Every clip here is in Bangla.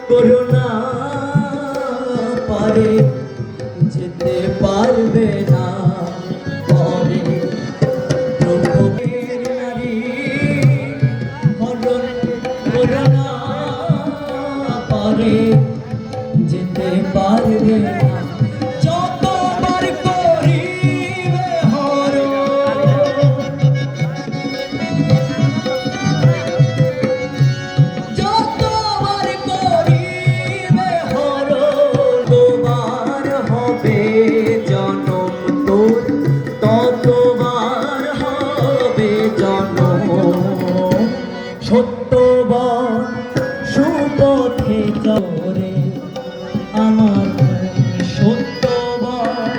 করুণা পারে যেতে পারবে না পরে প্রভুর নারী হরণ করুণা পারে যেতে পারবে না যতবার করিবে হরণ যতবার করিবে হরণ তোমার হবে জনম তোর ততবার হবে জনম সত্যবান সুপথে চরে আমার সত্যবান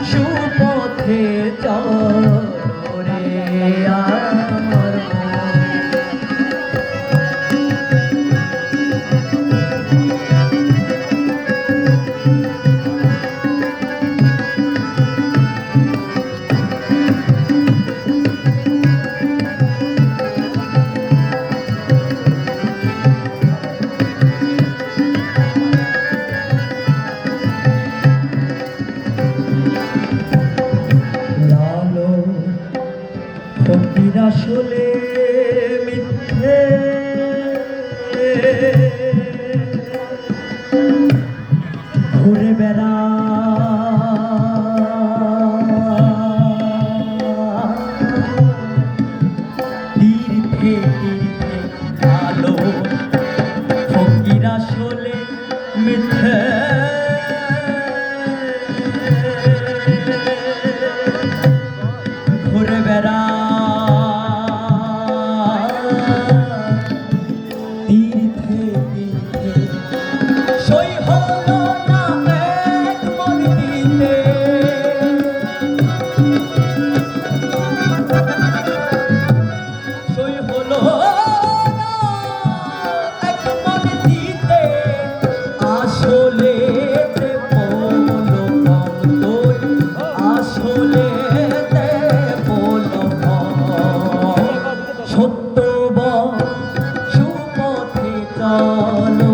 সুপথে চরে আমার ফকির আসলে মিথ্যে ঘুরে বেড়া তীর্থে তীর্থে আলো ফকির আসলে মিথ্যে ঘুরে বেড়া সত্যবান সুপথে চলো